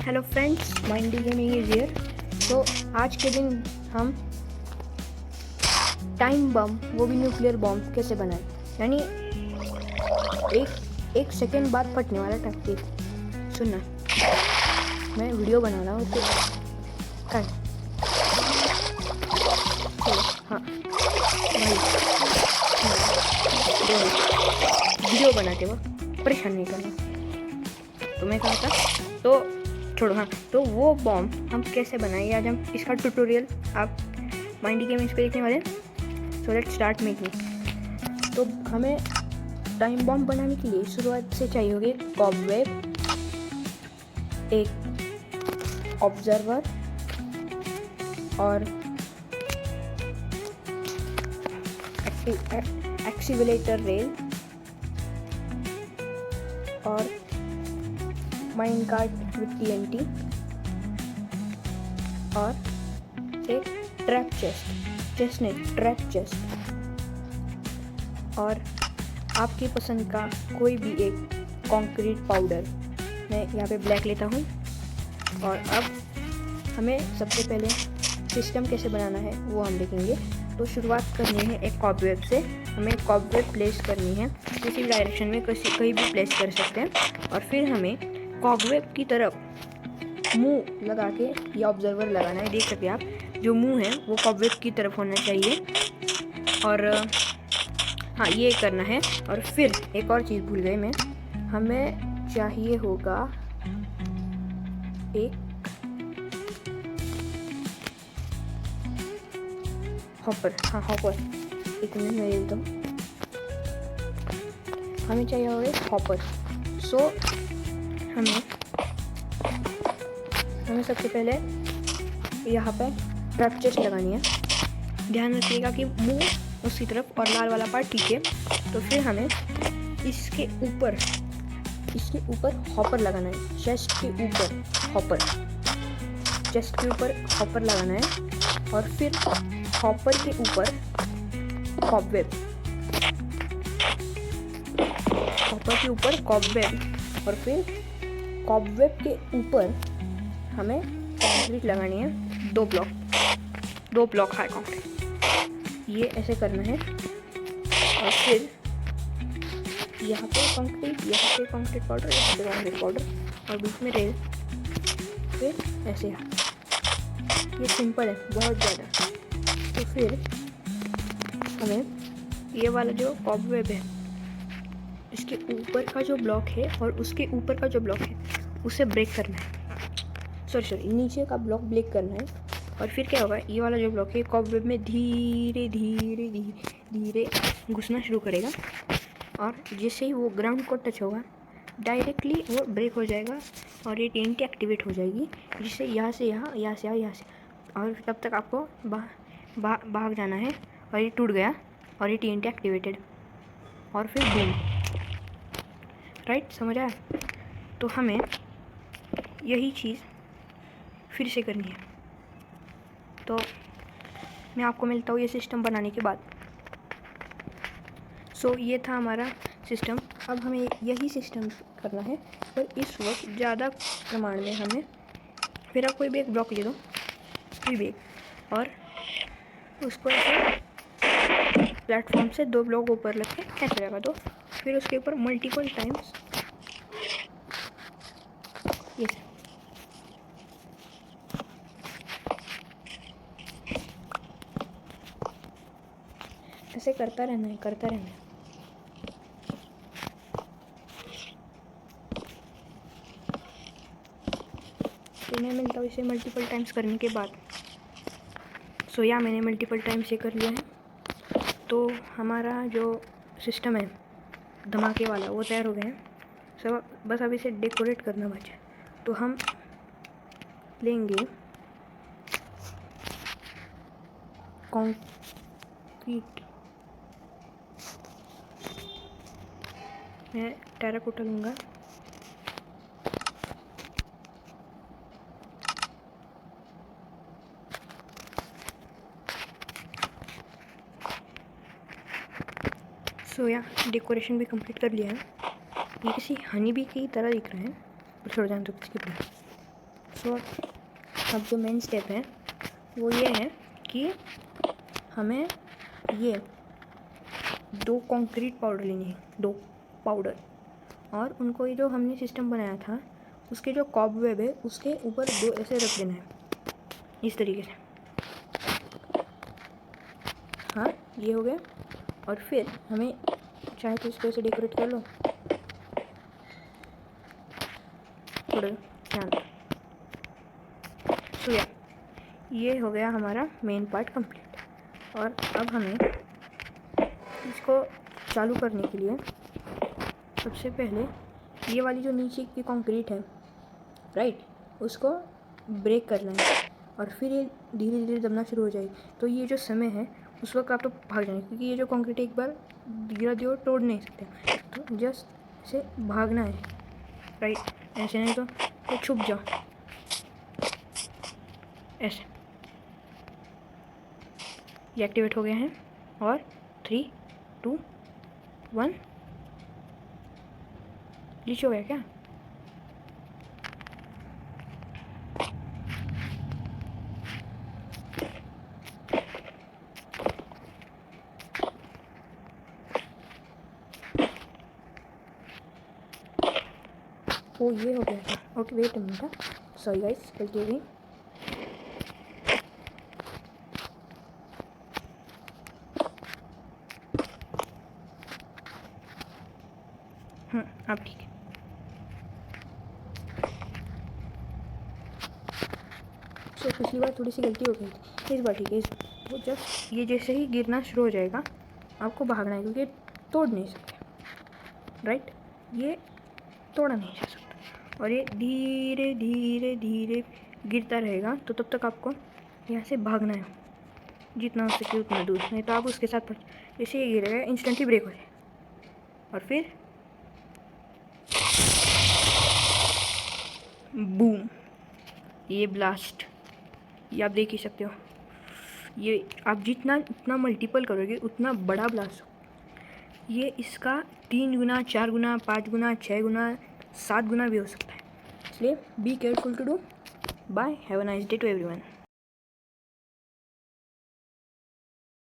Hello friends, Mindy gaming is here. तो आज के दिन हम टाइम बम, वो भी न्यूक्लियर बॉम्ब कैसे बनाएं, यानी एक सेकेंड बाद फटने वाला टैक्टिक। सुनना, मैं वीडियो बना रहा हूँ तो हाँ भाई, वीडियो बनाते वक्त परेशान नहीं करना। तो मैं कहा था, तो छोड़ो। हाँ, तो वो बॉम्ब हम कैसे बनाएंगे, आज हम इसका ट्यूटोरियल आप माइंडी गेमिंग्स पे देखने वाले हैं। So let's start making. तो हमें टाइम बॉम्ब बनाने के लिए शुरुआत से चाहिए होगी कॉबवेब, एक ऑब्जर्वर और एक्सीवेटर रेल और माइन कार्ट विथ TNT और एक ट्रैप चेस्ट नहीं, ट्रैप चेस्ट और आपकी पसंद का कोई भी एक कंक्रीट पाउडर। मैं यहाँ पे ब्लैक लेता हूँ। और अब हमें सबसे पहले सिस्टम कैसे बनाना है वो हम देखेंगे। तो शुरुआत करनी है एक कॉबवेब से। हमें कॉबवेब प्लेस करनी है, किसी भी डायरेक्शन में कहीं भी प्लेस कर सकते हैं। और फिर हमें कॉबवेब की तरफ मुंह लगा के ये ऑब्जर्वर लगाना है। देख सकते हैं आप, जो मुंह है वो कॉबवेब की तरफ होना चाहिए। और हाँ, ये करना है। और फिर एक और चीज़ भूल गए मैं, हमें चाहिए होगा एक हॉपर। हाँ, हॉपर, एक मिनट में देता हूँ। हमें चाहिए होगा एक हॉपर। सो हमें सबसे पहले यहाँ पे ट्रैप चेस्ट लगानी है। ध्यान रखिएगा कि मुंह उसकी तरफ और लाल वाला पार्ट ठीक है। तो फिर हमें इसके ऊपर हॉपर लगाना है। चेस्ट के ऊपर हॉपर लगाना है। और फिर हॉपर के ऊपर कॉबवेब, और फिर कॉबवेब के ऊपर हमें कंक्रीट लगानी है। दो ब्लॉक हाई कंक्रीट, ये ऐसे करना है। और फिर यहाँ पे कंक्रीट पाउडर, यहाँ पे कंक्रीट पाउडर और बीच में रेल, फिर ऐसे। ये सिंपल है बहुत ज़्यादा। तो फिर हमें ये वाला जो कॉबवेब है, इसके ऊपर का जो ब्लॉक है और उसके ऊपर का जो ब्लॉक है उसे ब्रेक करना है। सॉरी, नीचे का ब्लॉक ब्रेक करना है। और फिर क्या होगा, ये वाला जो ब्लॉक है कॉबवेब में धीरे धीरे घुसना शुरू करेगा। और जैसे ही वो ग्राउंड को टच होगा, डायरेक्टली वो ब्रेक हो जाएगा और ये TNT एक्टिवेट हो जाएगी, जिससे यहाँ से यहाँ से। और तब तक आपको भाग जाना है। और ये टूट गया और ये TNT एक्टिवेटेड। और फिर बूम, राइट, समझ आया? तो हमें यही चीज़ फिर से करनी है। तो मैं आपको मिलता हूँ ये सिस्टम बनाने के बाद। सो ये था हमारा सिस्टम। अब हमें यही सिस्टम करना है, पर इस वक्त ज़्यादा प्रमाण में हमें। फिर आप कोई भी एक ब्लॉक ले दो, कोई भी एक, और उसको ऐसे प्लेटफॉर्म से 2 ब्लॉक ऊपर रख के ऐसे लगा दो। फिर उसके ऊपर मल्टीपल टाइम्स ये ऐसे करता रहना है। तो मैं मिलता हूँ इसे मल्टीपल टाइम्स करने के बाद। सो या मैंने मल्टीपल टाइम्स ये कर लिया है। तो हमारा जो सिस्टम है धमाके वाला, वो तैयार हो गया है सब। बस अब इसे डेकोरेट करना बचा है। तो हम लेंगे कंक्रीट, मैं टेराकोटा लूँगा। सो या डेकोरेशन भी कंप्लीट कर लिया है। ये किसी हनी बी की तरह दिख रहा है, पर छोड़ जाए तो इसकी सो अब जो मेन स्टेप है वो ये है कि हमें ये 2 कंक्रीट पाउडर लेनी है, 2 पाउडर, और उनको ये जो हमने सिस्टम बनाया था उसके जो कॉबवेब है उसके ऊपर 2 ऐसे रख देना है इस तरीके से। हाँ, ये हो गया। और फिर हमें चाहे तो इसको ऐसे डेकोरेट कर लो, थोड़ा ध्यान। तो ये हो गया हमारा मेन पार्ट कंप्लीट। और अब हमें इसको चालू करने के लिए सबसे पहले ये वाली जो नीचे की कंक्रीट है, राइट, उसको ब्रेक करना है और फिर ये धीरे धीरे दबना शुरू हो जाएगी। तो ये जो समय है उस वक्त आप तो भाग जाएंगे, क्योंकि ये जो कंक्रीट एक बार गिरा दियो तोड़ नहीं सकते, तो जस्ट ऐसे भागना है, राइट, ऐसे नहीं तो छुप जाओ ऐसे। ये एक्टिवेट हो गया है और 3, 2, 1 रीच हो गया क्या? ओ ये हो गया था। Okay wait a minute, sorry guys, गलती हो गई। अब ठीक है। सो पिछली बार थोड़ी सी गलती हो गई थी, इस बार ठीक है। तो जस्ट ये जैसे ही गिरना शुरू हो जाएगा आपको भागना है, क्योंकि तोड़ नहीं सकते, राइट, ये तोड़ा नहीं जा सकता। और ये धीरे धीरे धीरे गिरता रहेगा, तो तब तक आपको यहाँ से भागना है जितना हो सके उतना दूर, नहीं तो आप उसके साथ जैसे ये गिरेगा इंस्टेंटली ब्रेक हो जाए। और फिर बूम, ये ब्लास्ट, ये आप देख ही सकते हो। ये आप जितना उतना मल्टीपल करोगे उतना बड़ा ब्लास्ट हो। ये इसका 3 गुना, 4 गुना, 5 गुना, 6 गुना, 7 गुना भी हो सकता है। इसलिए be careful to do. Bye, have a nice day to everyone.